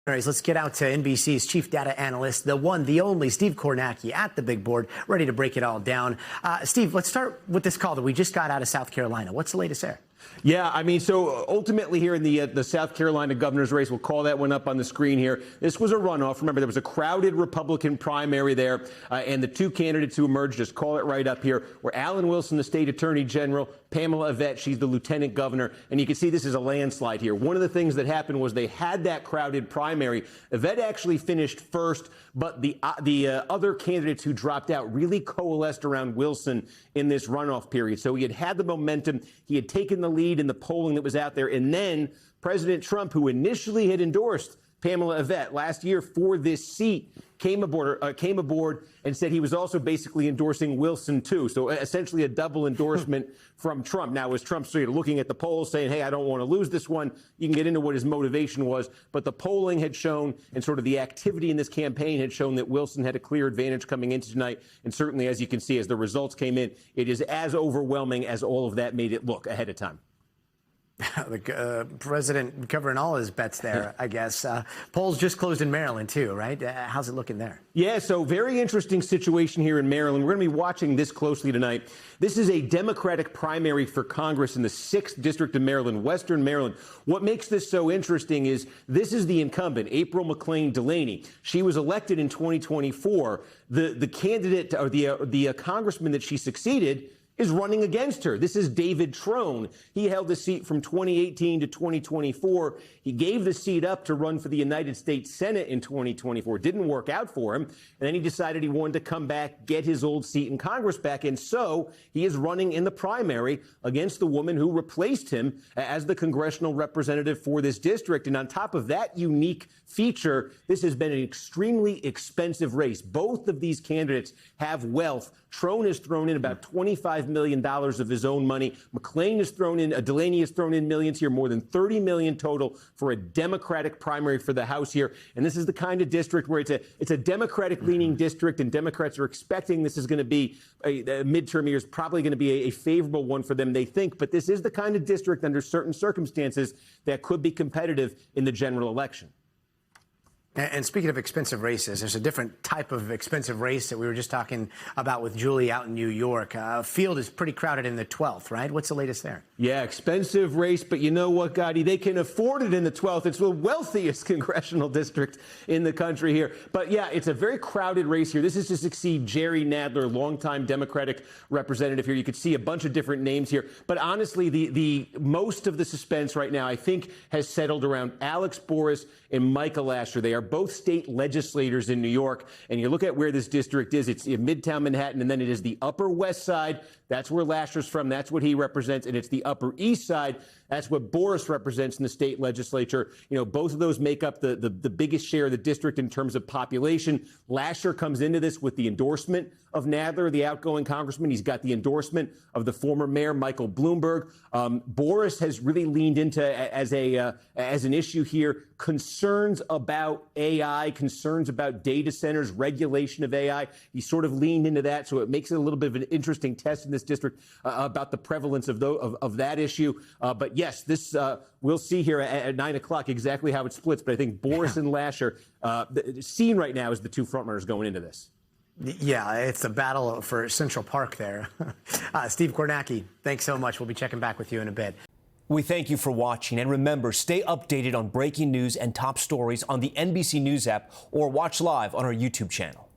All right, so let's get out to NBC's chief data analyst, the one, the only, Steve Kornacki at the big board, ready to break it all down. Steve, let's start with this call that we just got out of South Carolina. What's the latest there? Yeah, I mean, so ultimately here in the South Carolina governor's race, we'll call that one up on the screen here. This was a runoff. Remember, there was a crowded Republican primary there, and the two candidates who emerged, just call it right up here, were Alan Wilson, the state attorney general, Pamela Yvette, she's the lieutenant governor, and you can see this is a landslide here. One of the things that happened was they had that crowded primary. Yvette actually finished first, but the other candidates who dropped out really coalesced around Wilson in this runoff period. So he had the momentum, he had taken the lead in the polling that was out there, and then President Trump, who initially had endorsed Pamela Yvette last year for this seat, came aboard and said he was also basically endorsing Wilson too. So essentially a double endorsement from Trump. Now, as Trump started looking at the polls saying, hey, I don't want to lose this one, you can get into what his motivation was. But the polling had shown, and sort of the activity in this campaign had shown, that Wilson had a clear advantage coming into tonight. And certainly, as you can see, as the results came in, it is as overwhelming as all of that made it look ahead of time. The president covering all his bets there, I guess. Polls just closed in Maryland, too, right? How's it looking there? Yeah, so very interesting situation here in Maryland. We're going to be watching this closely tonight. This is a Democratic primary for Congress in the 6th District of Maryland, Western Maryland. What makes this so interesting is this is the incumbent, April McClain Delaney. She was elected in 2024. The candidate, or the congressman that she succeeded, is running against her. This is David Trone. He held the seat from 2018 to 2024. He gave the seat up to run for the United States Senate in 2024. Didn't work out for him. And then he decided he wanted to come back, get his old seat in Congress back. And so he is running in the primary against the woman who replaced him as the congressional representative for this district. And on top of that unique feature, this has been an extremely expensive race. Both of these candidates have wealth. Trone has thrown in about $25 million of his own money. McClain has thrown in, Delaney has thrown in millions here, more than $30 million total for a Democratic primary for the House here. And this is the kind of district where it's a Democratic-leaning district, and Democrats are expecting this is going to be a midterm year is probably going to be a favorable one for them, they think. But this is the kind of district under certain circumstances that could be competitive in the general election. And speaking of expensive races, there's a different type of expensive race that we were just talking about with Julie out in New York. Field is pretty crowded in the 12th, right? What's the latest there? Yeah, expensive race, but you know what, Gotti? They can afford it in the 12th. It's the wealthiest congressional district in the country here. But yeah, it's a very crowded race here. This is to succeed Jerry Nadler, longtime Democratic representative here. You could see a bunch of different names here. But honestly, the most of the suspense right now, I think, has settled around Alex Boris and Michael Lasher. They are both state legislators in New York. And you look at where this district is, it's in Midtown Manhattan, and then it is the Upper West Side. That's where Lasher's from. That's what he represents. And it's the Upper East Side. That's what Boris represents in the state legislature. You know, both of those make up the biggest share of the district in terms of population. Lasher comes into this with the endorsement of Nadler, the outgoing congressman. He's got the endorsement of the former mayor, Michael Bloomberg. Boris has really leaned into, as an issue here, concerns about AI, concerns about data centers, regulation of AI. He sort of leaned into that, so it makes it a little bit of an interesting test in this district about the prevalence of that issue. But yes, this we'll see here at 9 o'clock exactly how it splits. But I think Boris and Lasher, seen right now as the two frontrunners going into this. Yeah, it's a battle for Central Park there. Steve Kornacki, thanks so much. We'll be checking back with you in a bit. We thank you for watching, and remember, stay updated on breaking news and top stories on the NBC News app or watch live on our YouTube channel.